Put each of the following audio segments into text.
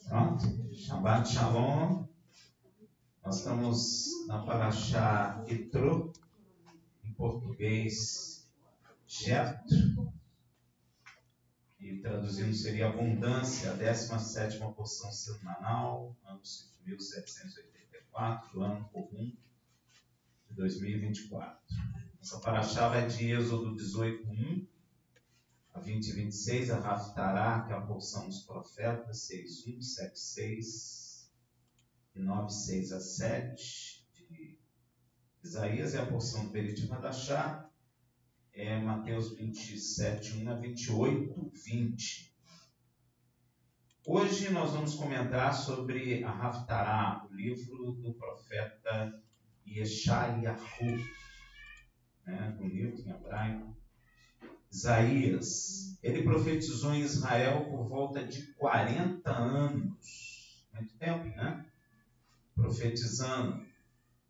Pronto? Shabbat Shalom. Nós estamos na Parashá Yitro, em português, Jetro, que traduzindo seria abundância, a 17ª porção semanal, ano 5.784, do ano comum de 2024. Essa Parashá vai de Êxodo 18:1 a 20:26, a Haftará, que é a porção dos profetas, 6:1, 7:6 e 9:6 a 7 de Isaías, e a porção do Berit Hadashá é Mateus 27:1 a 28:20. Hoje nós vamos comentar sobre a Haftará, o livro do profeta Yeshayahu, um livro em hebraico. Isaías, ele profetizou em Israel por volta de 40 anos, muito tempo, profetizando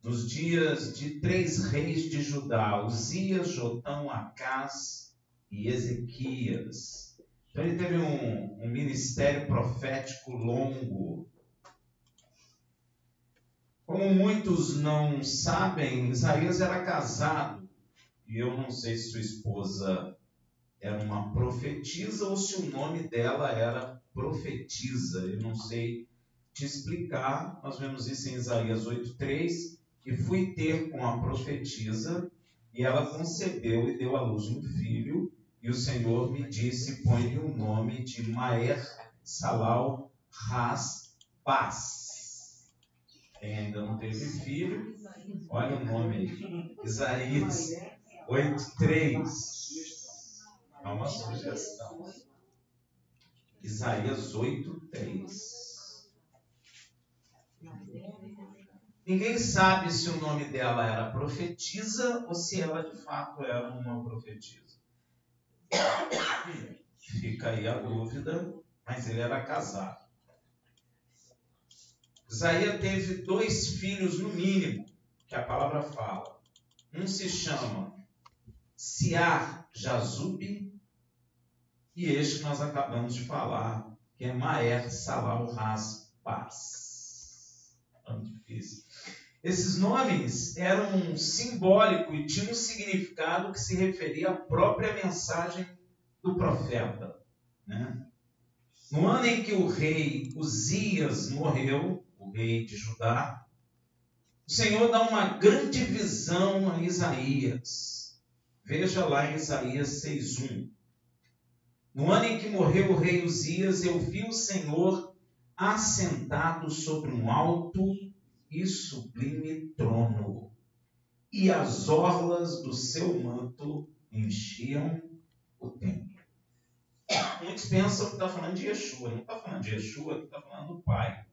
nos dias de 3 reis de Judá, Uzias, Jotão, Acás e Ezequias. Então ele teve um ministério profético longo. Como muitos não sabem, Isaías era casado, e eu não sei se sua esposa era uma profetisa ou se o nome dela era profetisa. Eu não sei te explicar. Nós vemos isso em Isaías 8:3, que fui ter com a profetisa, e ela concebeu e deu à luz um filho, e o Senhor me disse: põe-lhe o nome de Maher Salal Has-Baz. Quem ainda não teve filho, olha o nome aí, Isaías 8:3. É uma sugestão. Isaías 8:3. Ninguém sabe se o nome dela era profetisa ou se ela de fato era uma profetisa. Fica aí a dúvida, mas ele era casado. Isaías teve 2 filhos no mínimo, que a palavra fala. Um se chama Siar-Jazub, e este que nós acabamos de falar, que é Maher Salal Has-Baz. Nome difícil. Esses nomes eram simbólicos e tinham um significado que se referia à própria mensagem do profeta. No ano em que o rei Uzias morreu, o rei de Judá, o Senhor dá uma grande visão a Isaías. Veja lá em Isaías 6:1. No ano em que morreu o rei Uzias, eu vi o Senhor assentado sobre um alto e sublime trono, e as orlas do seu manto enchiam o templo. Muitos pensam que está falando de Yeshua. Não está falando de Yeshua, que está falando do Pai.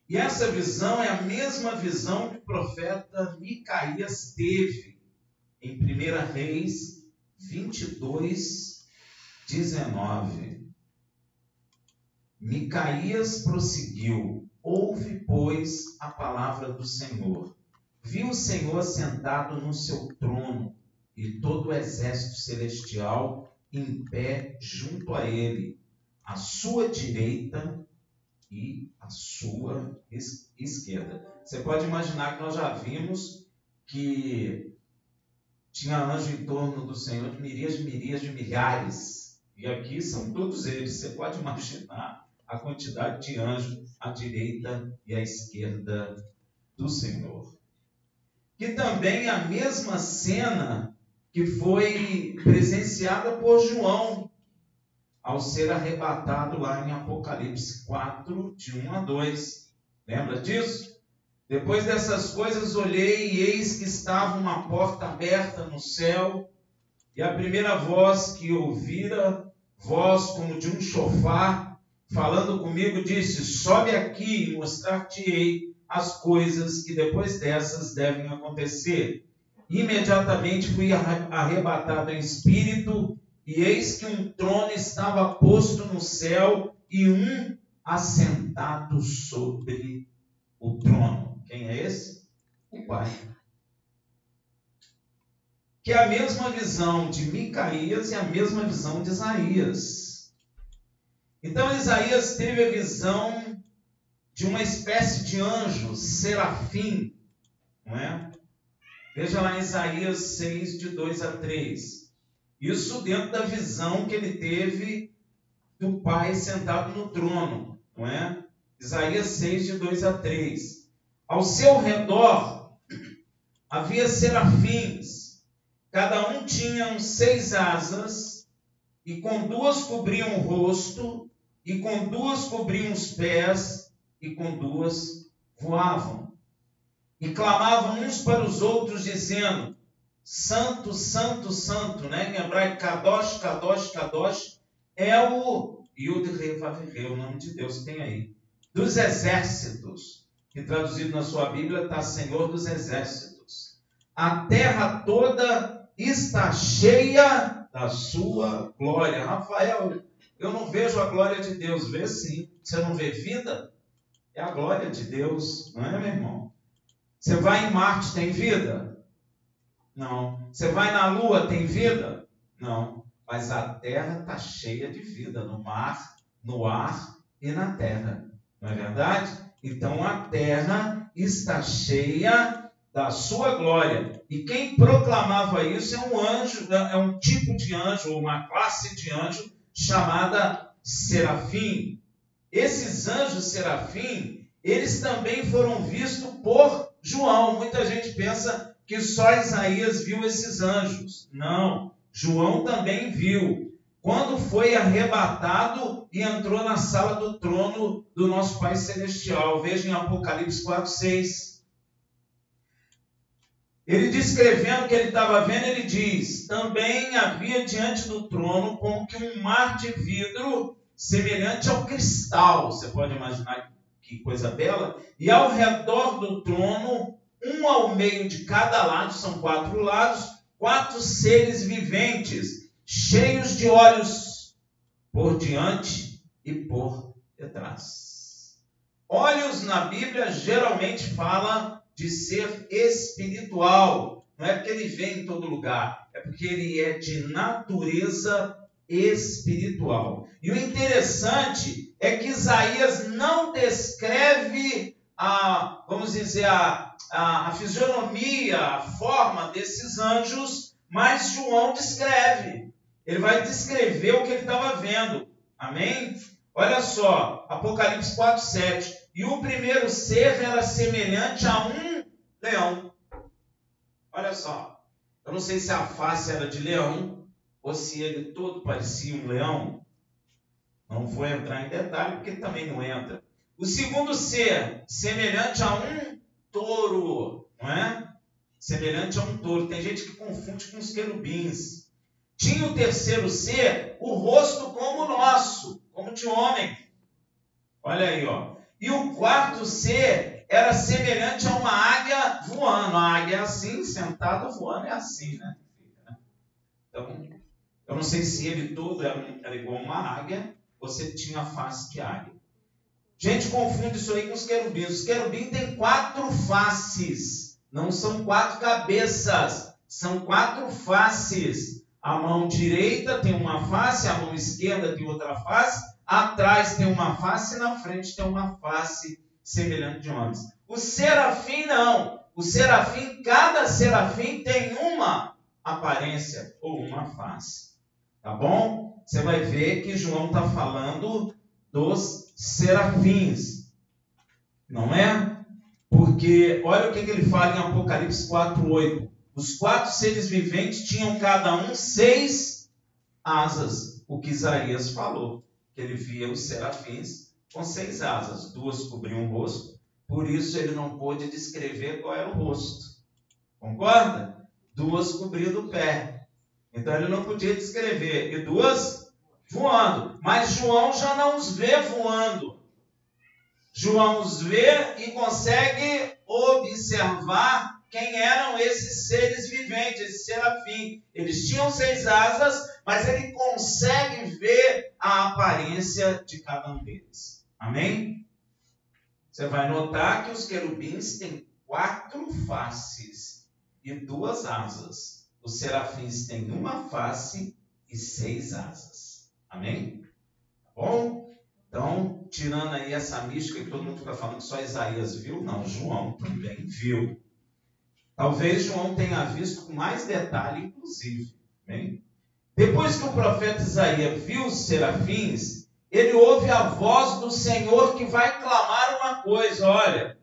E essa visão é a mesma visão que o profeta Micaías teve em 1 Reis 22:19. Micaías prosseguiu: ouve, pois, a palavra do Senhor. Viu o Senhor sentado no seu trono, e todo o exército celestial em pé junto a ele, à sua direita e à sua esquerda. Você pode imaginar que nós já vimos que tinha anjo em torno do Senhor de miríades de milhares. E aqui são todos eles. Você pode imaginar a quantidade de anjos à direita e à esquerda do Senhor. Que também é a mesma cena que foi presenciada por João ao ser arrebatado lá em Apocalipse 4, de 1 a 2. Lembra disso? Depois dessas coisas olhei, e eis que estava uma porta aberta no céu, e a primeira voz que ouvira, voz como de um chofar, falando comigo, disse: sobe aqui e mostrar-te-ei as coisas que depois dessas devem acontecer. Imediatamente fui arrebatado em espírito, e eis que um trono estava posto no céu, e um assentado sobre o trono. Quem é esse? O Pai. Que é a mesma visão de Micaías e a mesma visão de Isaías. Então Isaías teve a visão de uma espécie de anjo, serafim, não é? Veja lá em Isaías 6, de 2 a 3. Isso dentro da visão que ele teve do Pai sentado no trono, não é? Isaías 6, de 2 a 3. Ao seu redor havia serafins, cada um tinha 6 asas, e com 2 cobriam o rosto, e com 2 cobriam os pés, e com 2 voavam. E clamavam uns para os outros, dizendo: Santo, Santo, Santo, né? Em hebraico, Kadosh, Kadosh, Kadosh, é o Yud Re Vav Re, o nome de Deus que tem aí. Dos exércitos, que traduzido na sua Bíblia está Senhor dos exércitos. A terra toda está cheia da sua glória. Rafael, eu não vejo a glória de Deus. Vê sim. Você não vê vida? É a glória de Deus, não é, meu irmão? Você vai em Marte, tem vida? Não. Você vai na Lua, tem vida? Não. Mas a terra está cheia de vida, no mar, no ar e na terra. Não é verdade? Então a terra está cheia da sua glória. E quem proclamava isso é um anjo, é um tipo de anjo, uma classe de anjo chamada serafim. Esses anjos serafim, eles também foram vistos por João. Muita gente pensa que só Isaías viu esses anjos. Não, João também viu. Quando foi arrebatado e entrou na sala do trono do nosso Pai Celestial. Veja em Apocalipse 4, 6. Ele descrevendo o que ele estava vendo, ele diz: também havia diante do trono como que um mar de vidro semelhante ao cristal. Você pode imaginar que coisa bela. E ao redor do trono, um ao meio de cada lado, são 4 lados, 4 seres viventes, cheios de olhos por diante e por detrás. Olhos na Bíblia geralmente fala de ser espiritual. Não é porque ele vem em todo lugar, é porque ele é de natureza espiritual. E o interessante é que Isaías não descreve vamos dizer, a fisionomia, a forma desses anjos, mas João descreve. Ele vai descrever o que ele estava vendo. Amém? Olha só, Apocalipse 4, 7. E o primeiro ser era semelhante a um leão. Olha só. Eu não sei se a face era de leão ou se ele todo parecia um leão. Não vou entrar em detalhe porque também não entra. O segundo ser, semelhante a um touro, não é? Semelhante a um touro. Tem gente que confunde com os querubins. Tinha o terceiro ser, o rosto como o nosso, como de homem. Olha aí, ó. E o quarto ser era semelhante a uma águia voando. A águia é assim, sentado voando é assim, né? Então, eu não sei se ele todo era igual a uma águia, ou se tinha a face de águia. Gente confunde isso aí com os querubins. Os querubins têm 4 faces. Não são 4 cabeças. São 4 faces. A mão direita tem uma face, a mão esquerda tem outra face, atrás tem uma face e na frente tem uma face semelhante de homens. O serafim não. O serafim, cada serafim tem uma aparência ou uma face. Tá bom? Você vai ver que João está falando dos serafins. Não é? Porque olha o que ele fala em Apocalipse 4, 8. Os 4 seres viventes tinham cada um 6 asas. O que Isaías falou. Que ele via os serafins com 6 asas. 2 cobriam o rosto. Por isso ele não pôde descrever qual era o rosto. Concorda? 2 cobriam o pé. Então ele não podia descrever. E 2 voando. Mas João já não os vê voando. João os vê e consegue observar quem eram esses seres viventes, esses serafim. Eles tinham 6 asas, mas ele consegue ver a aparência de cada um deles. Amém? Você vai notar que os querubins têm 4 faces e 2 asas. Os serafins têm uma face e 6 asas. Amém? Tá bom? Então, tirando aí essa mística que todo mundo fica falando que só Isaías viu, não, João também viu. Talvez João tenha visto com mais detalhe, inclusive. Bem? Depois que o profeta Isaías viu os serafins, ele ouve a voz do Senhor que vai clamar uma coisa, olha.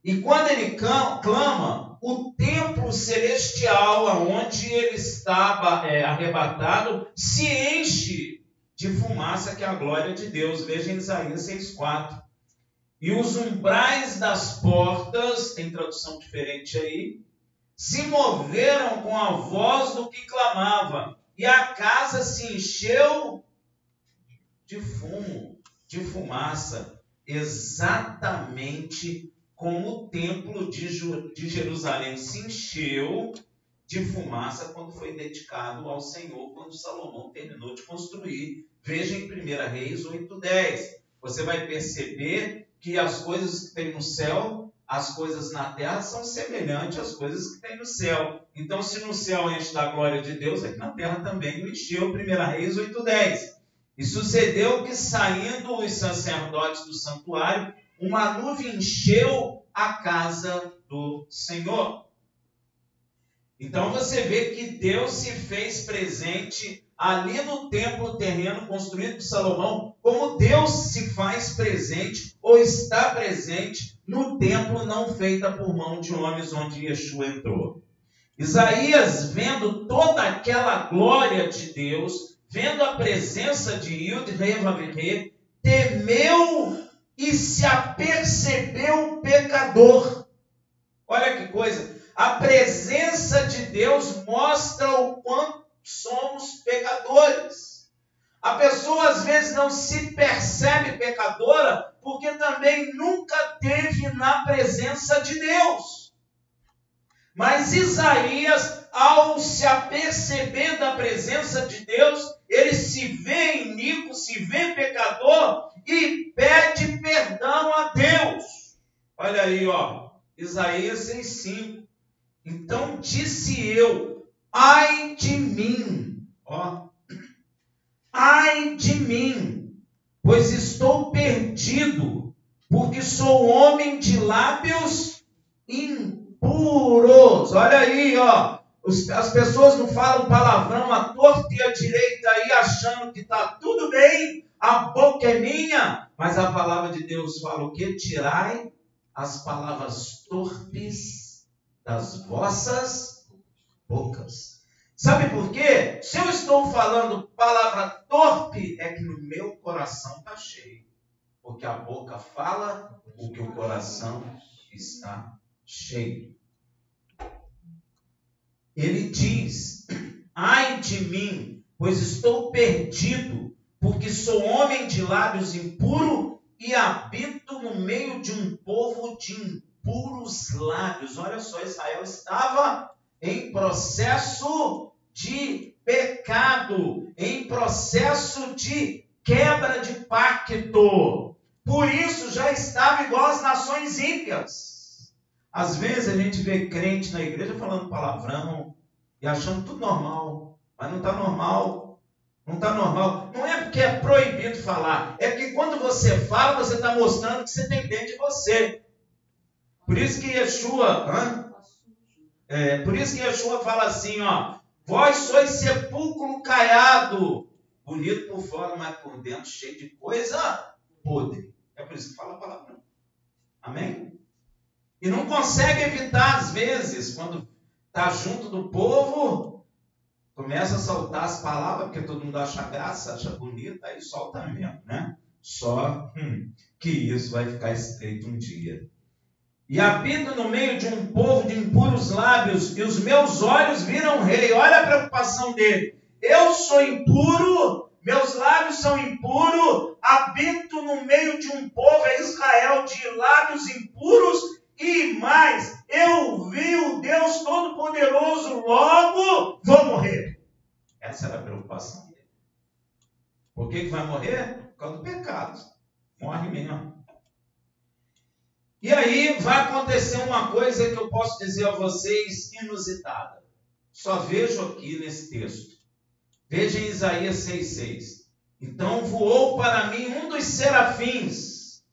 E quando ele clama, o templo celestial, aonde ele estava arrebatado, se enche de fumaça, que é a glória de Deus. Veja em Isaías 6,4. E os umbrais das portas, tem tradução diferente aí, se moveram com a voz do que clamava, e a casa se encheu de fumo, de fumaça, exatamente como o templo de Jerusalém se encheu de fumaça quando foi dedicado ao Senhor, quando Salomão terminou de construir. Veja em 1 Reis 8:10. Você vai perceber que as coisas que tem no céu, as coisas na terra são semelhantes às coisas que tem no céu. Então, se no céu enche da glória de Deus, aqui na terra também o encheu. 1 Reis 8:10. E sucedeu que, saindo os sacerdotes do santuário, uma nuvem encheu a casa do Senhor. Então você vê que Deus se fez presente ali no templo terreno construído por Salomão, como Deus se faz presente ou está presente no templo não feito por mão de homens, onde Yeshua entrou. Isaías, vendo toda aquela glória de Deus, vendo a presença de Yud-Heh-Vav-Heh, temeu e se apercebeu pecador. Olha que coisa, a presença de Deus mostra o quanto somos pecadores. A pessoa às vezes não se percebe pecadora porque também nunca teve na presença de Deus. Mas Isaías, ao se aperceber da presença de Deus, ele se vê iníquo, se vê pecador e pede perdão a Deus. Olha aí, ó, Isaías 6,5. Então disse eu, ai de mim, ó, ai de mim, pois estou perdido, porque sou homem de lábios impuros. Olha aí, ó, as pessoas não falam palavrão à torta e à direita aí, achando que está tudo bem, a boca é minha, mas a palavra de Deus fala o quê? Tirai as palavras torpes das vossas bocas. Sabe por quê? Se eu estou falando palavra torpe, é que no meu coração está cheio. Porque a boca fala o que o coração está cheio. Ele diz, ai de mim, pois estou perdido, porque sou homem de lábios impuro e habito no meio de um povo de impuros lábios. Olha só, Israel estava em processo de pecado, em processo de quebra de pacto. Por isso já estava igual às nações ímpias. Às vezes a gente vê crente na igreja falando palavrão e achando tudo normal, mas não está normal. Não está normal. Não é porque é proibido falar, é porque quando você fala, você está mostrando que você tem dentro de você. Por isso que Yeshua, por isso que Yeshua fala assim, ó, vós sois sepulcro caiado, bonito por fora, mas por dentro cheio de coisa podre. É por isso que fala a palavra. Amém? E não consegue evitar, às vezes, quando está junto do povo, começa a soltar as palavras, porque todo mundo acha graça, acha bonita, aí solta mesmo, né? Só que isso vai ficar estreito um dia. E habito no meio de um povo de impuros lábios, e os meus olhos viram o rei. Olha a preocupação dele. Eu sou impuro, meus lábios são impuros, habito no meio de um povo, é Israel, de lábios impuros, e mais, eu vi o Deus Todo-Poderoso, logo vou morrer. Essa era a preocupação dele. Por que vai morrer? Por causa do pecado. Morre mesmo. E aí vai acontecer uma coisa que eu posso dizer a vocês inusitada. Só vejo aqui nesse texto. Veja em Isaías 6,6. Então voou para mim um dos serafins.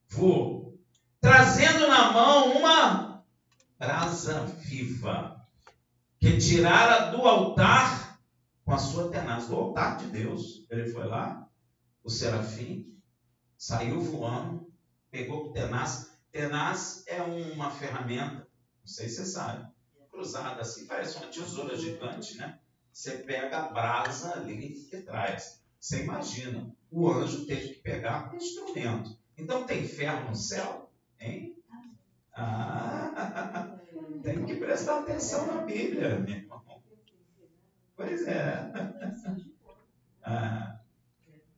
Voou, trazendo na mão uma brasa viva, que tirara do altar com a sua tenaz, do altar de Deus. Ele foi lá, o serafim, saiu voando, pegou o tenaz. Tenaz é uma ferramenta, não sei se você sabe, cruzada assim, parece uma tesoura gigante, né? Você pega a brasa ali e traz. Você imagina, o anjo teve que pegar com instrumento. Então tem ferro no céu? Hein? Tem que prestar atenção na Bíblia, meu irmão. Pois é.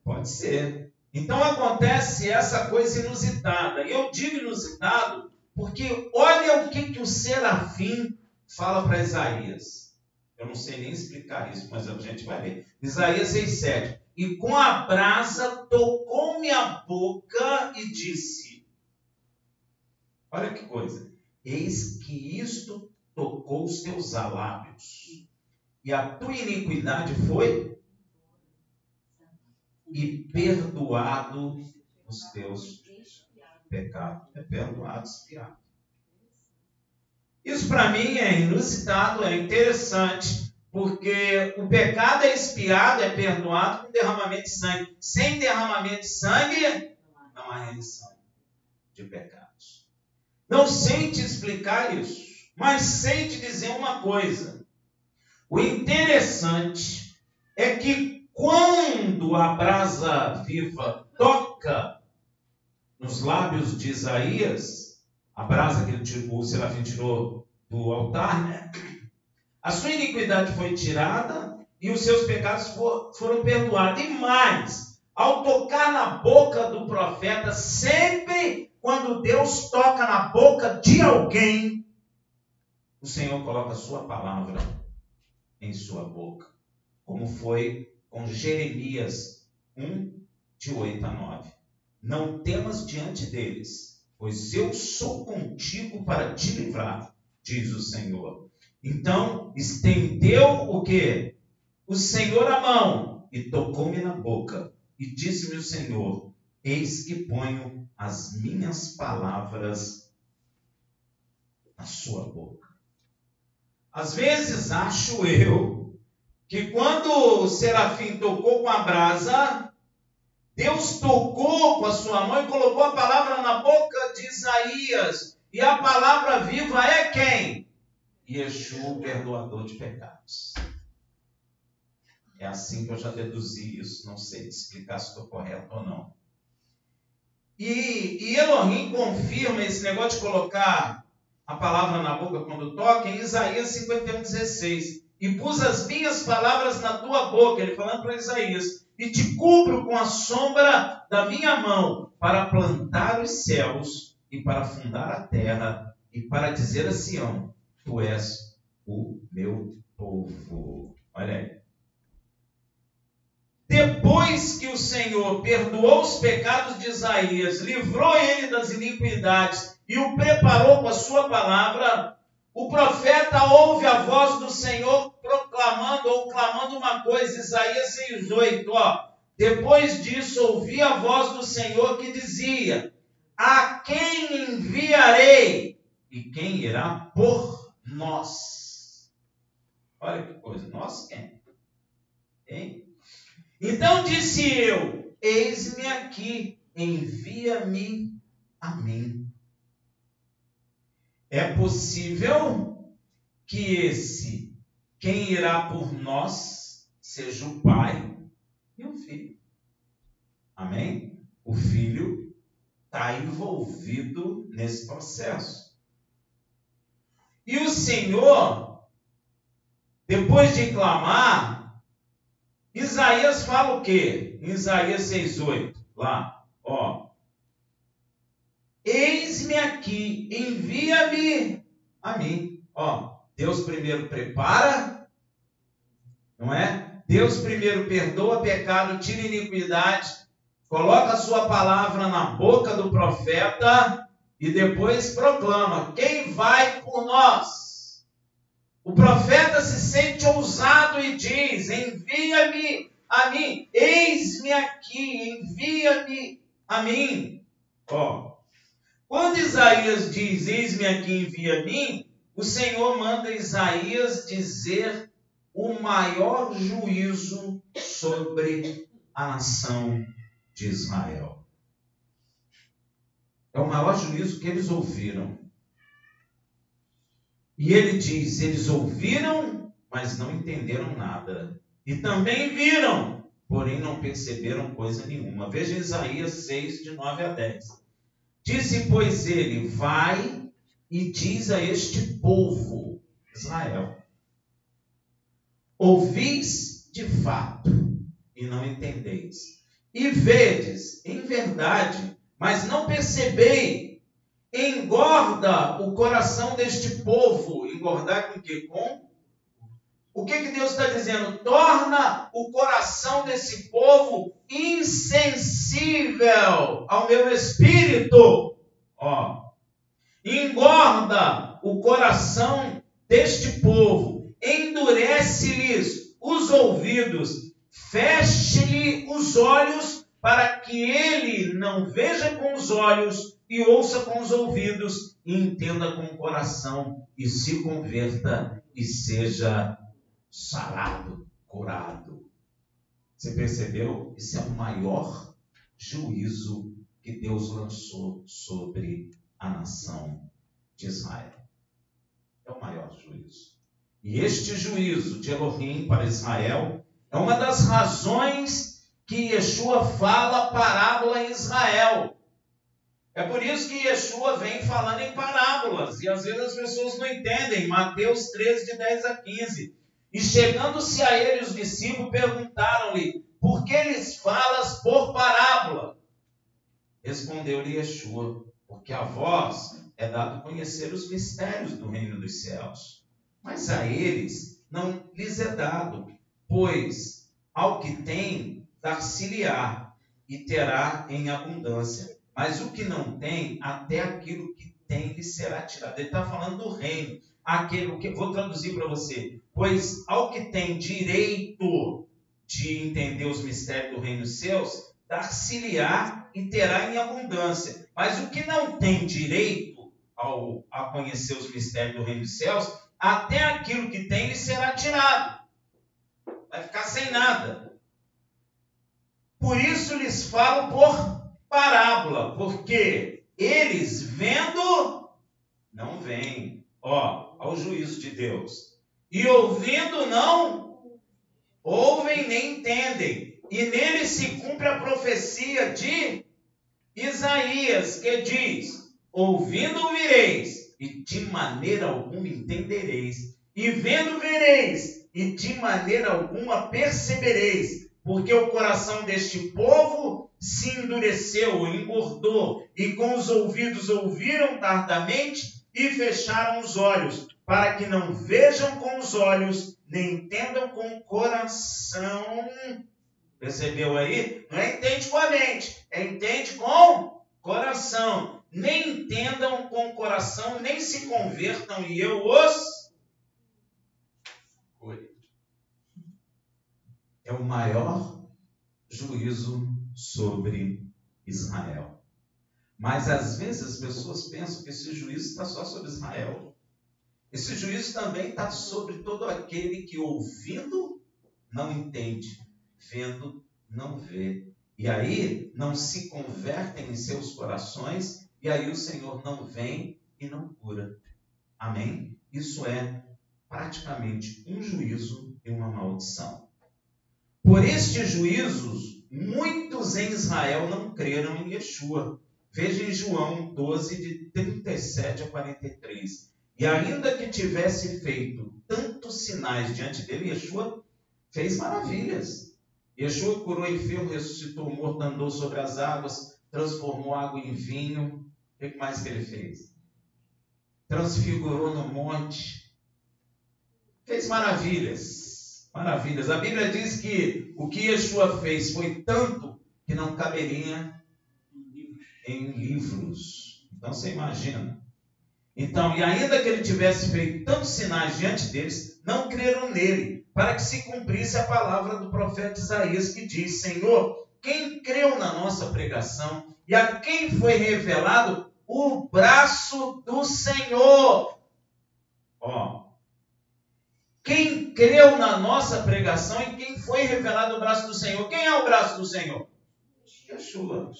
Pode ser. Então acontece essa coisa inusitada. E eu digo inusitado porque olha o que o serafim fala para Isaías. Eu não sei nem explicar isso, mas a gente vai ver. Isaías 6,7. E com a brasa tocou-me a boca e disse. Olha que coisa. Eis que isto tocou os teus lábios. E a tua iniquidade foi e perdoado os teus pecados. É perdoado, expiado. Isso para mim é inusitado, é interessante, porque o pecado é expiado, é perdoado com derramamento de sangue. Sem derramamento de sangue, não há remissão de pecados. Não sei te explicar isso, mas sei te dizer uma coisa. O interessante é que quando a brasa viva toca nos lábios de Isaías, a brasa que o serafim tirou do altar, né? A sua iniquidade foi tirada e os seus pecados foram perdoados. E mais, ao tocar na boca do profeta, sempre quando Deus toca na boca de alguém, o Senhor coloca a sua palavra em sua boca. Como foi com Jeremias 1, de 8 a 9. Não temas diante deles, pois eu sou contigo para te livrar, diz o Senhor. Então, estendeu o quê? O Senhor a mão e tocou-me na boca. E disse-me o Senhor, eis que ponho as minhas palavras na sua boca. Às vezes acho eu que quando o serafim tocou com a brasa, Deus tocou com a sua mão e colocou a palavra na boca de Isaías. E a palavra viva é quem? Yeshua, o perdoador de pecados. É assim que eu já deduzi isso. Não sei te explicar se estou correto ou não. E Elohim confirma esse negócio de colocar a palavra na boca quando toca em Isaías 51,16. E pus as minhas palavras na tua boca, ele falando para Isaías, e te cubro com a sombra da minha mão, para plantar os céus e para fundar a terra, e para dizer a Sião, tu és o meu povo. Olha aí. Depois que o Senhor perdoou os pecados de Isaías, livrou ele das iniquidades e o preparou com a sua palavra, o profeta ouve a voz do Senhor proclamando ou clamando uma coisa, Isaías 6,8, depois disso ouvi a voz do Senhor que dizia, a quem enviarei e quem irá por nós? Olha que coisa, nós quem? Hein? Então disse eu, eis-me aqui, envia-me a mim. É possível que esse, quem irá por nós, seja o Pai e o Filho. Amém? O Filho está envolvido nesse processo. E o Senhor, depois de clamar, Isaías fala o quê? Em Isaías 6,8, lá, eis-me aqui, envia-me a mim. Deus primeiro prepara, não é? Deus primeiro perdoa pecado, tira iniquidade, coloca a sua palavra na boca do profeta e depois proclama, quem vai por nós? O profeta se sente ousado e diz, a mim, eis-me aqui, envia-me a mim. Quando Isaías diz, eis-me aqui, envia a mim, o Senhor manda Isaías dizer o maior juízo sobre a nação de Israel. É o maior juízo que eles ouviram. E ele diz, eles ouviram, mas não entenderam nada. E também viram, porém não perceberam coisa nenhuma. Veja Isaías 6, de 9 a 10. Disse, pois ele, vai e diz a este povo, Israel, ouvis de fato e não entendeis, e vedes em verdade, mas não percebeis. Engorda o coração deste povo. Engordar com o quê? O que Deus está dizendo? Torna o coração desse povo insensível ao meu espírito. Engorda o coração deste povo. Endurece-lhes os ouvidos. Feche-lhe os olhos para que ele não veja com os olhos e ouça com os ouvidos e entenda com o coração e se converta e seja sarado, curado. Você percebeu? Esse é o maior juízo que Deus lançou sobre a nação de Israel. É o maior juízo. E este juízo de Elohim para Israel é uma das razões que Yeshua fala parábola em Israel. É por isso que Yeshua vem falando em parábolas, e às vezes as pessoas não entendem. Mateus 13, de 10 a 15. E chegando-se a ele, os discípulos perguntaram-lhe, por que lhes falas por parábola? Respondeu-lhe Yeshua, porque a vós é dado conhecer os mistérios do reino dos céus, mas a eles não lhes é dado, pois ao que tem, dar-se-lhe-á, e terá em abundância. Mas o que não tem, até aquilo que tem lhe será tirado. Ele está falando do reino. Aquilo que vou traduzir para você. Pois ao que tem direito de entender os mistérios do reino dos céus, dar-se-lhe-á e terá em abundância. Mas o que não tem direito a conhecer os mistérios do reino dos céus, até aquilo que tem lhe será tirado. Vai ficar sem nada. Por isso lhes falo por parábola, porque eles vendo, não veem. Ao juízo de Deus. E ouvindo, não ouvem nem entendem. E nele se cumpre a profecia de Isaías, que diz, ouvindo ouvireis, e de maneira alguma entendereis. E vendo vereis, e de maneira alguma percebereis. Porque o coração deste povo se endureceu, engordou, e com os ouvidos ouviram tardamente, e fecharam os olhos, para que não vejam com os olhos, nem entendam com o coração. Percebeu aí? Não é entende com a mente, é entende com coração. Nem entendam com o coração, nem se convertam, e eu os cure. É o maior juízo sobre Israel. Mas às vezes as pessoas pensam que esse juízo está só sobre Israel. Esse juízo também está sobre todo aquele que ouvindo não entende, vendo não vê. E aí não se convertem em seus corações, e aí o Senhor não vem e não cura. Amém? Isso é praticamente um juízo e uma maldição. Por estes juízos, muitos em Israel não creram em Yeshua. Veja em João 12, de 37 a 43. E ainda que tivesse feito tantos sinais diante dele, Yeshua fez maravilhas. Yeshua curou enfermo, ressuscitou morto, andou sobre as águas, transformou água em vinho. O que mais que ele fez? Transfigurou no monte. Fez maravilhas. Maravilhas. A Bíblia diz que o que Yeshua fez foi tanto que não caberia em livros. Então você imagina. Então, e ainda que ele tivesse feito tantos sinais diante deles, não creram nele, para que se cumprisse a palavra do profeta Isaías, que diz: Senhor, quem creu na nossa pregação e a quem foi revelado o braço do Senhor? Ó, quem creu na nossa pregação e quem foi revelado o braço do Senhor? Quem é o braço do Senhor? Yeshua.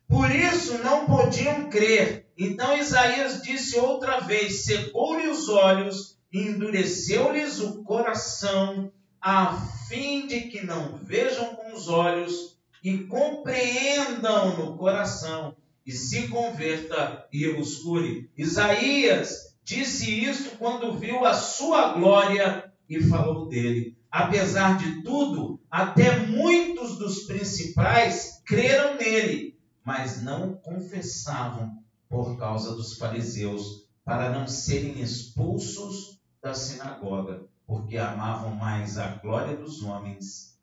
Por isso não podiam crer. Então Isaías disse outra vez: cegou-lhe os olhos e endureceu-lhes o coração, a fim de que não vejam com os olhos e compreendam no coração e se converta e os cure. Isaías disse isso quando viu a sua glória e falou dele. Apesar de tudo, até muitos dos principais creram nele, mas não confessavam por causa dos fariseus, para não serem expulsos da sinagoga, porque amavam mais a glória dos homens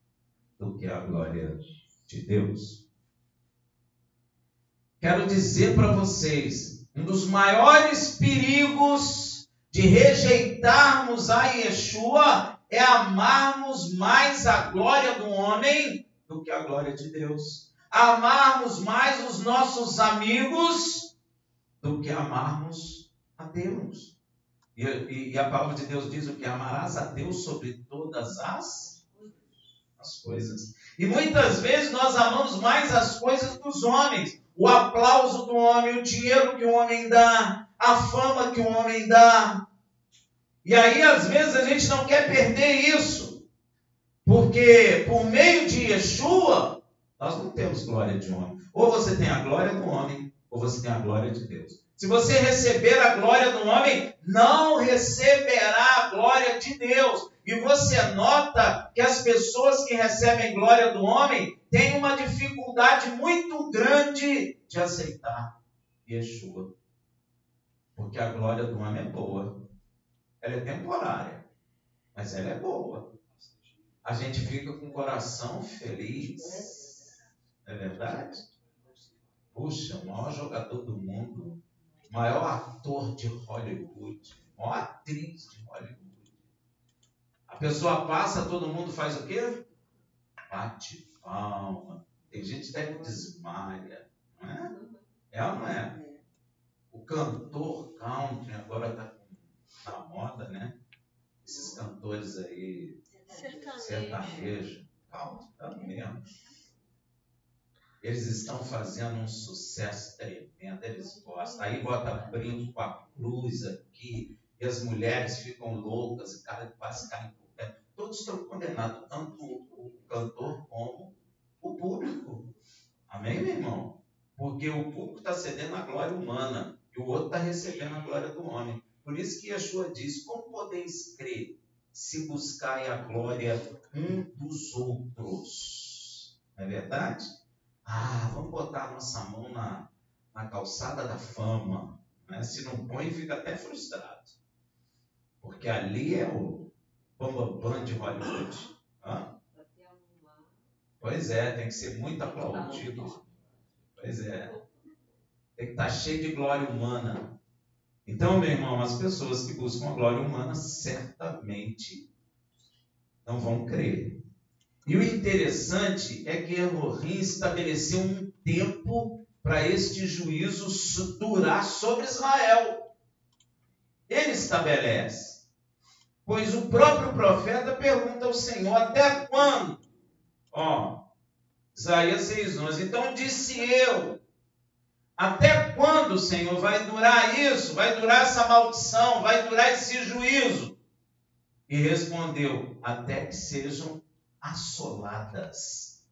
do que a glória de Deus. Quero dizer para vocês, um dos maiores perigos de rejeitarmos a Yeshua é amarmos mais a glória do homem do que a glória de Deus. Amarmos mais os nossos amigos do que amarmos a Deus. E a palavra de Deus diz o que? Amarás a Deus sobre todas as coisas. E muitas vezes nós amamos mais as coisas dos homens. O aplauso do homem, o dinheiro que o homem dá, a fama que o homem dá. E aí, às vezes, a gente não quer perder isso. Porque por meio de Yeshua, nós não temos glória de homem. Ou você tem a glória do homem, ou você tem a glória de Deus. Se você receber a glória do homem, não receberá a glória de Deus. E você nota que as pessoas que recebem glória do homem têm uma dificuldade muito grande de aceitar Yeshua. Porque a glória do homem é boa. Ela é temporária, mas ela é boa. A gente fica com o coração feliz. Não é verdade? Puxa, o maior jogador do mundo, o maior ator de Hollywood, a maior atriz de Hollywood. A pessoa passa, todo mundo faz o quê? Bate palma. Tem gente até que desmaia. Não é? É ou não é? O cantor country agora está na moda, né? Esses cantores aí, sertanejo, country, tá mesmo. Eles estão fazendo um sucesso tremendo, eles gostam. Aí bota brinco com a cruz aqui, e as mulheres ficam loucas, e cara quase caem por terra. Todos estão condenados, tanto o cantor como o público. Amém, meu irmão? Porque o público está cedendo a glória humana, e o outro está recebendo a glória do homem. Por isso que Yeshua diz: como podeis crer se buscai a glória um dos outros? Não é verdade? Vamos botar a nossa mão na calçada da fama. Né? Se não põe, fica até frustrado. Porque ali é o bambambam de Hollywood. Pois é, tem que ser muito aplaudido. Pois é. Tem que estar cheio de glória humana. Então, meu irmão, as pessoas que buscam a glória humana certamente não vão crer. E o interessante é que Elohim estabeleceu um tempo para este juízo durar sobre Israel. Ele estabelece. Pois o próprio profeta pergunta ao Senhor: até quando? Isaías 6:11. Então disse eu: até quando, Senhor, vai durar isso? Vai durar essa maldição? Vai durar esse juízo? E respondeu: até que sejam assoladas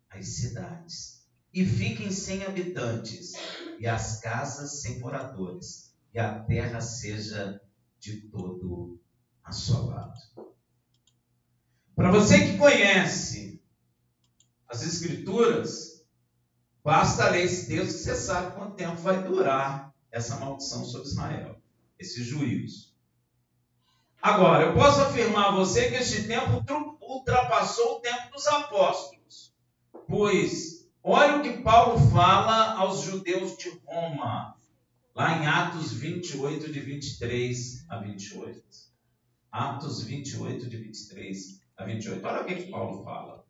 as cidades, e fiquem sem habitantes, e as casas sem moradores, e a terra seja de todo assolada. Para você que conhece as Escrituras, basta ler esse texto que você sabe quanto tempo vai durar essa maldição sobre Israel, esse juízo. Agora, eu posso afirmar a você que este tempo ultrapassou o tempo dos apóstolos. Pois, olha o que Paulo fala aos judeus de Roma. Lá em Atos 28, de 23 a 28. Atos 28, de 23 a 28. Olha o que Paulo fala.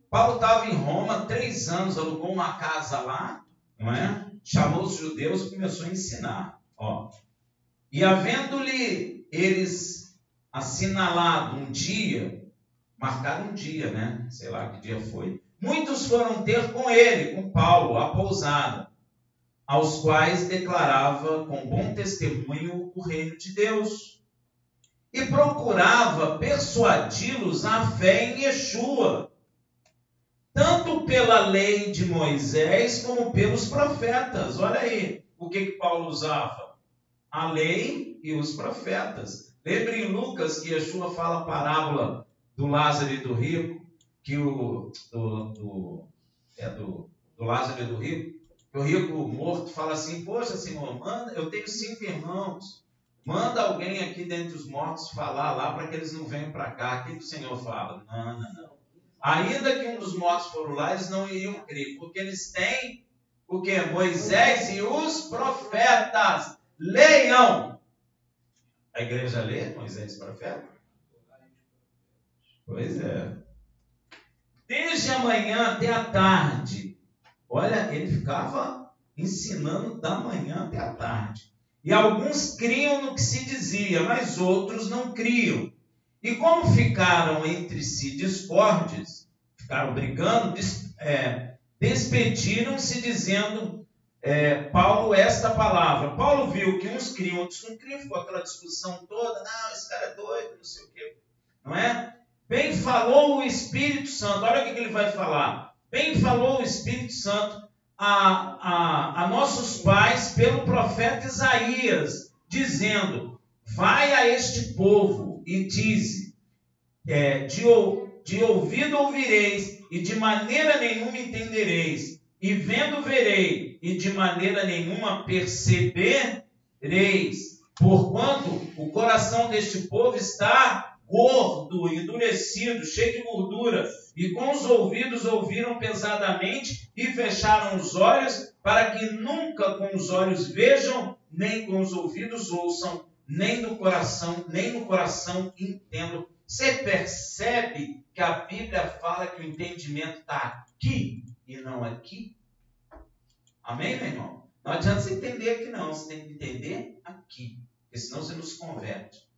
Paulo estava em Roma 3 anos, alugou uma casa lá, não é? Chamou os judeus e começou a ensinar. Ó. E havendo-lhe eles assinalado um dia, marcaram um dia, né? Sei lá que dia foi. Muitos foram ter com ele, com Paulo, a pousada, aos quais declarava com bom testemunho o reino de Deus. E procurava persuadi-los à fé em Yeshua, tanto pela lei de Moisés como pelos profetas. Olha aí o que Paulo usava. A lei e os profetas. Lembra em Lucas que Yeshua fala a parábola do Lázaro e do rico, que do Lázaro e do rico, que o rico morto fala assim: poxa, Senhor, manda, eu tenho 5 irmãos, manda alguém aqui dentre os mortos falar lá para que eles não venham para cá. O que o Senhor fala? Não. Ainda que um dos mortos for lá, eles não iriam crer, porque eles têm o que? Moisés e os profetas. Leiam. A igreja lê Moisés e profeta? Pois é. Desde a manhã até a tarde. Olha, ele ficava ensinando da manhã até a tarde. E alguns criam no que se dizia, mas outros não criam. E como ficaram entre si discordes, ficaram brigando, despediram-se dizendo Paulo esta palavra. Paulo viu que uns criam, outros não criam, ficou aquela discussão toda, não, esse cara é doido, não sei o quê, não é? Bem falou o Espírito Santo, olha o que ele vai falar. Bem falou o Espírito Santo a nossos pais pelo profeta Isaías, dizendo: vai a este povo e dize, de ouvido ouvireis, e de maneira nenhuma entendereis, e vendo verei, e de maneira nenhuma percebereis, porquanto o coração deste povo está gordo, endurecido, cheio de gordura, e com os ouvidos ouviram pesadamente, e fecharam os olhos, para que nunca com os olhos vejam, nem com os ouvidos ouçam, nem no coração entendam. Você percebe que a Bíblia fala que o entendimento está aqui e não aqui? Amém, meu irmão? Não adianta você entender aqui não, você tem que entender aqui, porque senão você não se converte.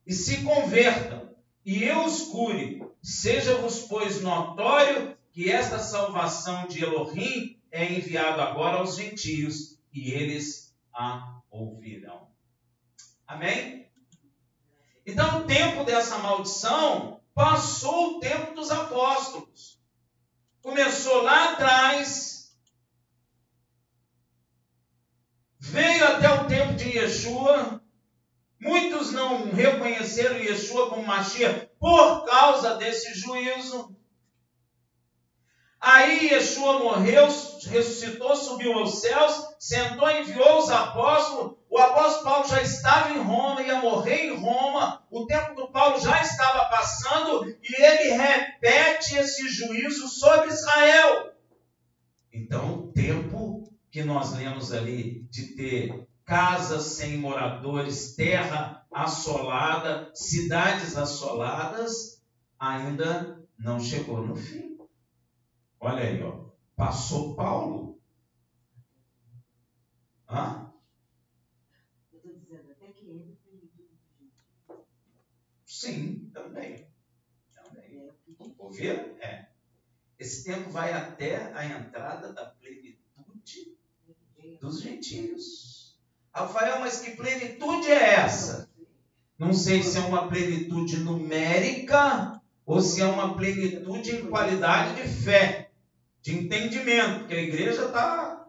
E se convertam, e eu os cure, seja-vos, pois, notório que esta salvação de Elohim é enviada agora aos gentios, e eles a ouvirão. Amém? Então, o tempo dessa maldição passou o tempo dos apóstolos. Começou lá atrás, veio até o tempo de Yeshua. Muitos não reconheceram Yeshua como Mashiach por causa desse juízo. Aí Yeshua morreu, ressuscitou, subiu aos céus, sentou e enviou os apóstolos. O apóstolo Paulo já estava em Roma, ia morrer em Roma. O tempo do Paulo já estava passando e ele repete esse juízo sobre Israel. Então, o tempo que nós lemos ali de ter casas sem moradores, terra assolada, cidades assoladas, ainda não chegou no fim. Olha aí, ó. Passou Paulo. Hã? Eu estou dizendo até que ele foi tudo. Sim, também. Ouviram? Esse tempo vai até a entrada da plenitude dos gentios. Rafael, mas que plenitude é essa? Não sei se é uma plenitude numérica ou se é uma plenitude em qualidade de fé, de entendimento, porque a igreja está,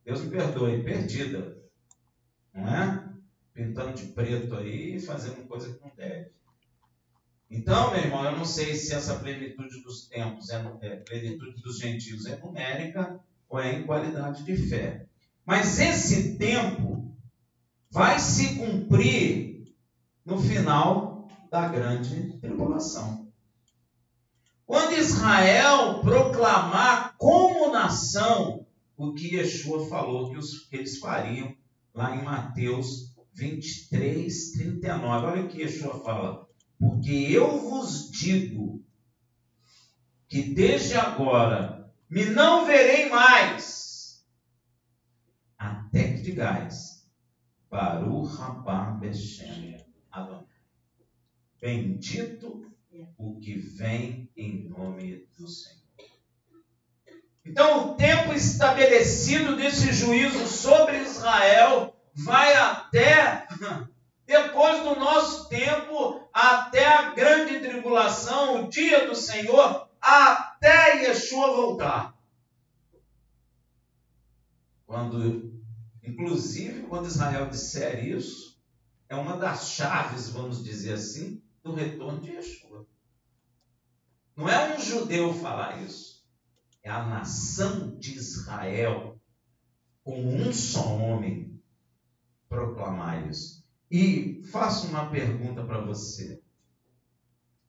Deus me perdoe, perdida, não é? Pintando de preto aí e fazendo coisa que não deve. Então, meu irmão, eu não sei se essa plenitude dos tempos, plenitude dos gentios é numérica ou é em qualidade de fé. Mas esse tempo vai se cumprir no final da grande tribulação. Quando Israel proclamar como nação o que Yeshua falou que eles fariam lá em Mateus 23, 39. Olha o que Yeshua fala. Porque eu vos digo que desde agora me não verei mais, até que digais, Baruch haba Beshem Adonai. Bendito o que vem em nome do Senhor. Então, o tempo estabelecido desse juízo sobre Israel vai até, depois do nosso tempo, até a grande tribulação, o dia do Senhor, até Yeshua voltar. Inclusive, quando Israel disser isso, é uma das chaves, vamos dizer assim, do retorno de Yeshua. Não é um judeu falar isso. É a nação de Israel, como um só homem, proclamar isso. E faço uma pergunta para você.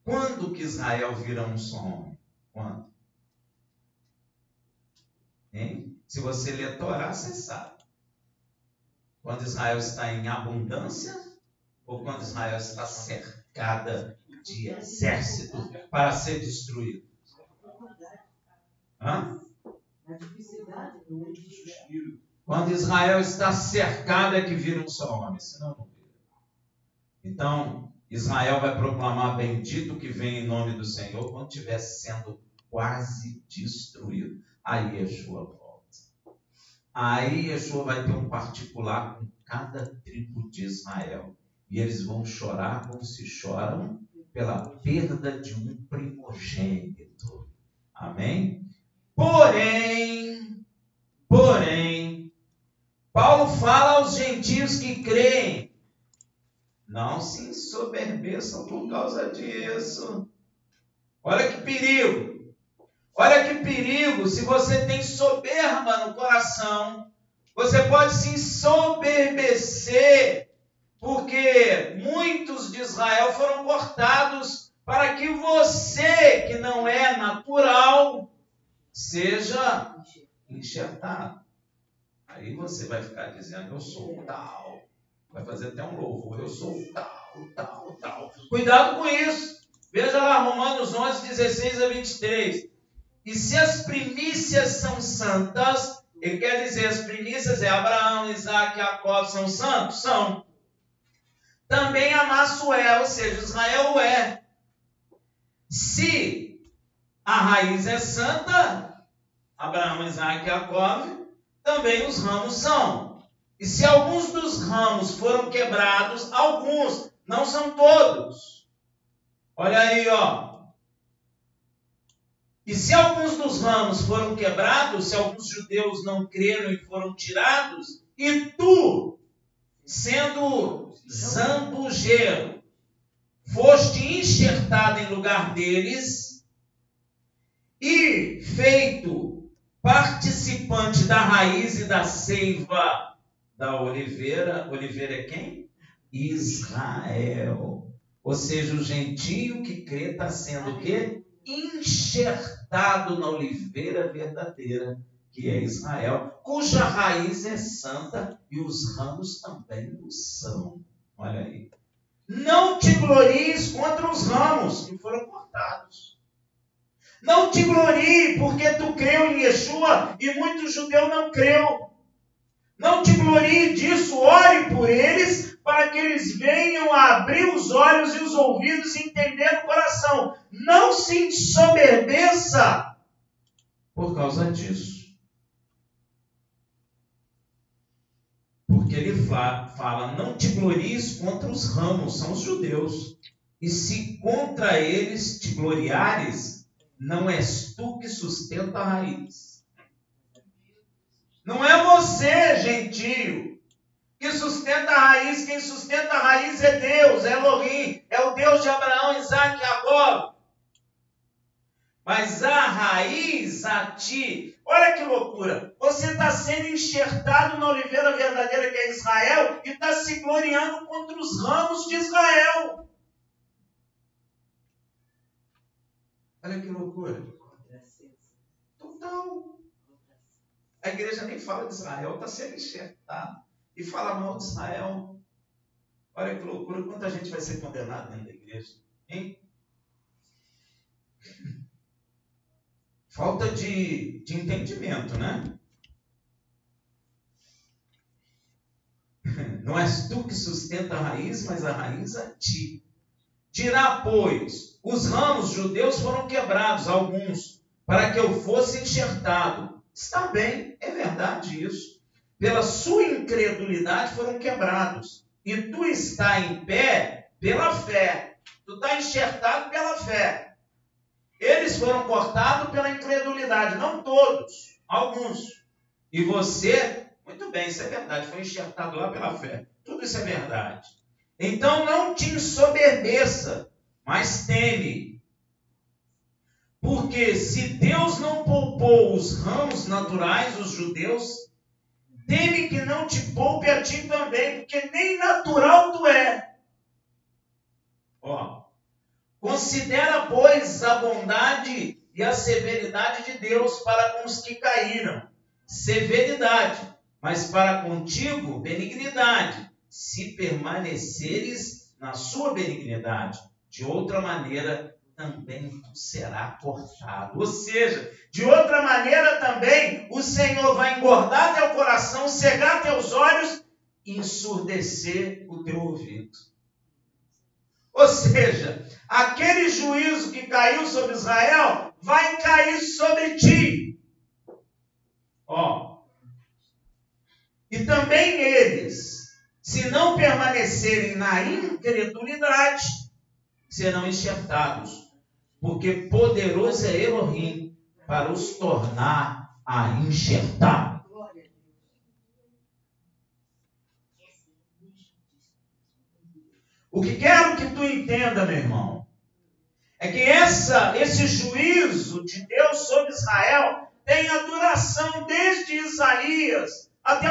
Quando que Israel vira um só homem? Quando? Hein? Se você ler a Torá, você sabe. Quando Israel está em abundância ou quando Israel está cercada de exército para ser destruído? Hã? Quando Israel está cercado é que vira um só homem, senão não vira. Então, Israel vai proclamar bendito que vem em nome do Senhor quando estiver sendo quase destruído. Aí Yeshua volta. Aí Yeshua vai ter um particular com cada tribo de Israel. E eles vão chorar como se choram pela perda de um primogênito. Amém? Porém, Paulo fala aos gentios que creem, não se ensoberbeçam por causa disso. Olha que perigo. Olha que perigo. Se você tem soberba no coração, você pode se ensoberbecer, porque muitos de Israel foram cortados para que você, que não é natural, seja enxertado. Aí você vai ficar dizendo, eu sou tal. Vai fazer até um louvor, eu sou tal. Cuidado com isso. Veja lá Romanos 11, 16 a 23. E se as primícias são santas, ele quer dizer, as primícias é Abraão, Isaac, Jacó, são santos? São. Também Amasso é, ou seja, Israel é. Se a raiz é santa, Abraão, Isaac e Jacó, também os ramos são. E se alguns dos ramos foram quebrados, alguns, não são todos. Olha aí, ó. E se alguns dos ramos foram quebrados, se alguns judeus não creram e foram tirados, e tu, sendo zambujeiro, foste enxertado em lugar deles e feito participante da raiz e da seiva da oliveira. Oliveira é quem? Israel. Ou seja, o gentio que crê está sendo o quê? Enxertado na oliveira verdadeira, que é Israel, cuja raiz é santa e os ramos também o são. Olha aí. Não te glories contra os ramos que foram cortados. Não te glorie porque tu creu em Yeshua e muitos judeus não creu. Não te glorie disso, ore por eles para que eles venham a abrir os olhos e os ouvidos e entender o coração. Não se ensoberbeça por causa disso. Porque ele fala, não te glories contra os ramos, são os judeus. E se contra eles te gloriares, não és tu que sustenta a raiz. Não é você, gentio, que sustenta a raiz. Quem sustenta a raiz é Deus, é Elohim, é o Deus de Abraão, Isaac e Jacó. Mas a raiz a ti, olha que loucura, você está sendo enxertado na oliveira verdadeira que é Israel e está se gloriando contra os ramos de Israel. Olha que loucura. Total. A igreja nem fala de Israel, está sendo enxertada. E fala mal de Israel. Olha que loucura, quanta gente vai ser condenada dentro da igreja. Hein? Falta de entendimento, né? Não és tu que sustenta a raiz, mas a raiz a ti. Dirá, pois, os ramos judeus foram quebrados, alguns, para que eu fosse enxertado. Está bem, é verdade isso. Pela sua incredulidade foram quebrados. E tu está em pé pela fé. Tu está enxertado pela fé. Eles foram cortados pela incredulidade. Não todos, alguns. E você, muito bem, isso é verdade, foi enxertado lá pela fé. Tudo isso é verdade. Então não te ensoberbeça, mas teme. Porque se Deus não poupou os ramos naturais, os judeus, teme que não te poupe a ti também, porque nem natural tu é. Ó, considera, pois, a bondade e a severidade de Deus para com os que caíram. Severidade, mas para contigo, benignidade, se permaneceres na sua benignidade. De outra maneira, também tu será cortado. Ou seja, de outra maneira também, o Senhor vai engordar teu coração, cegar teus olhos e ensurdecer o teu ouvido. Ou seja, aquele juízo que caiu sobre Israel vai cair sobre ti. Ó. E também eles, se não permanecerem na incredulidade, serão enxertados. Porque poderoso é Elohim para os tornar a enxertar. O que quero que tu entenda, meu irmão, é que esse juízo de Deus sobre Israel tem a duração desde Isaías até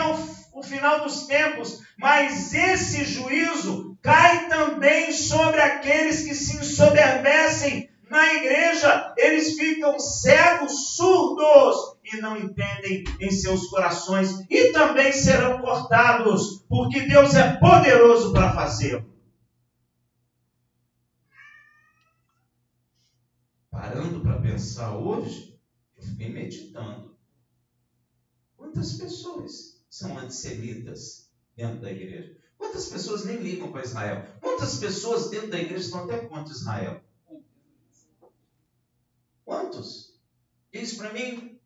o final dos tempos, mas esse juízo cai também sobre aqueles que se ensoberbecem na igreja. Eles ficam cegos, surdos e não entendem em seus corações e também serão cortados, porque Deus é poderoso para fazê-lo. Parando para pensar hoje, eu fiquei meditando. Quantas pessoas são antissemitas dentro da igreja? Quantas pessoas nem ligam para Israel? Quantas pessoas dentro da igreja estão até contra Israel? Quantos? Diz para mim.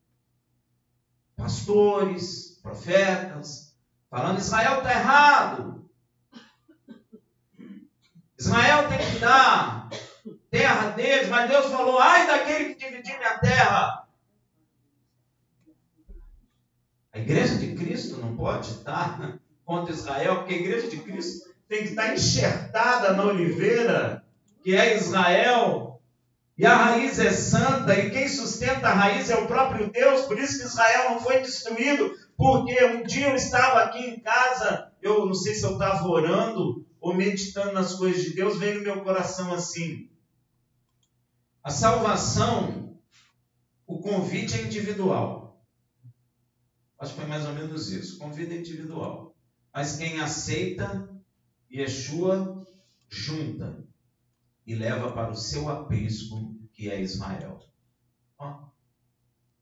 Pastores, profetas, falando Israel está errado. Israel tem que dar terra deles, mas Deus falou, ai daquele que dividir minha terra. A igreja de Cristo não pode estar contra Israel, porque a igreja de Cristo tem que estar enxertada na oliveira, que é Israel, e a raiz é santa, e quem sustenta a raiz é o próprio Deus. Por isso que Israel não foi destruído, porque um dia eu estava aqui em casa, eu não sei se eu estava orando ou meditando nas coisas de Deus, veio no meu coração assim: a salvação, o convite é individual. Acho que foi mais ou menos isso. O convite é individual. Mas quem aceita, Yeshua junta e leva para o seu aprisco, que é Israel. Ó,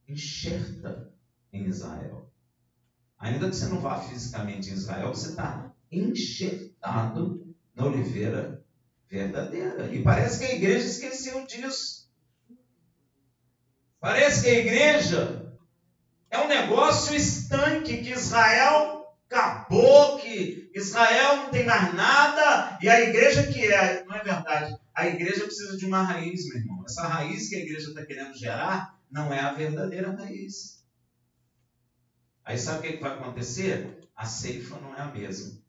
enxerta em Israel. Ainda que você não vá fisicamente em Israel, você está enxertado na oliveira verdadeira. E parece que a igreja esqueceu disso. Parece que a igreja é um negócio estanque, que Israel acabou, que Israel não tem mais nada, e a igreja que é, não é verdade. A igreja precisa de uma raiz, meu irmão. Essa raiz que a igreja está querendo gerar não é a verdadeira raiz. Aí sabe o que vai acontecer? A ceifa não é a mesma.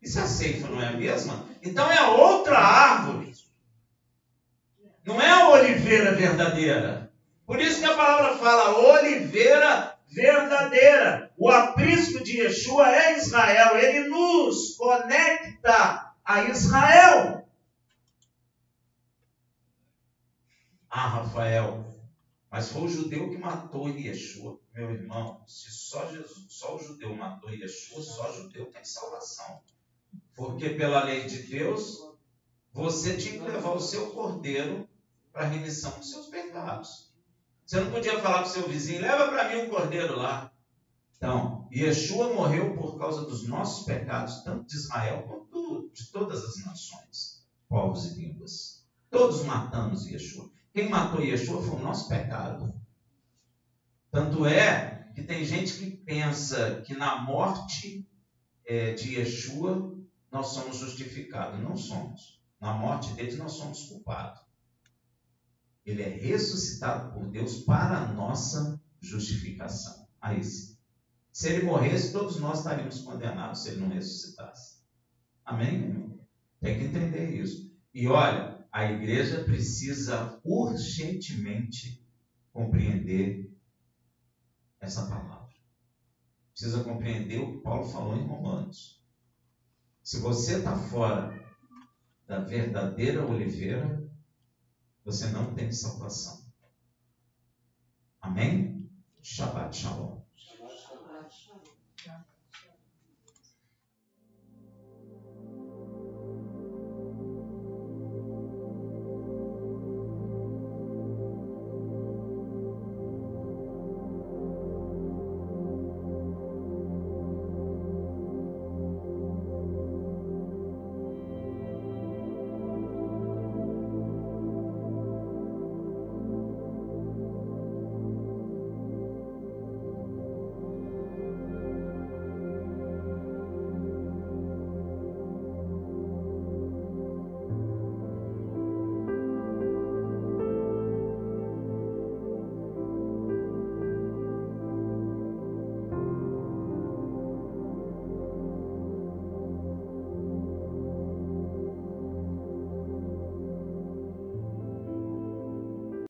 E se a ceifa não é a mesma, então é outra árvore. Não é a oliveira verdadeira. Por isso que a palavra fala oliveira verdadeira. O aprisco de Yeshua é Israel. Ele nos conecta a Israel. Ah, Rafael, Mas foi o judeu que matou Yeshua. Meu irmão, se só o judeu matou Yeshua, só o judeu tem salvação. Porque pela lei de Deus, você tinha que levar o seu cordeiro para a remissão dos seus pecados. Você não podia falar para o seu vizinho, leva para mim um cordeiro lá. Então, Yeshua morreu por causa dos nossos pecados, tanto de Israel quanto de todas as nações, povos e línguas. Todos matamos Yeshua. Quem matou Yeshua foi o nosso pecado. Tanto é que tem gente que pensa que na morte de Yeshua nós somos justificados. Não somos. Na morte dele nós somos culpados. Ele é ressuscitado por Deus para a nossa justificação. Aí sim. Se ele morresse, todos nós estaríamos condenados se ele não ressuscitasse. Amém, meu irmão? Tem que entender isso. E olha, a igreja precisa urgentemente compreender essa palavra. Precisa compreender o que Paulo falou em Romanos. Se você está fora da verdadeira oliveira, você não tem salvação. Amém? Shabbat Shalom.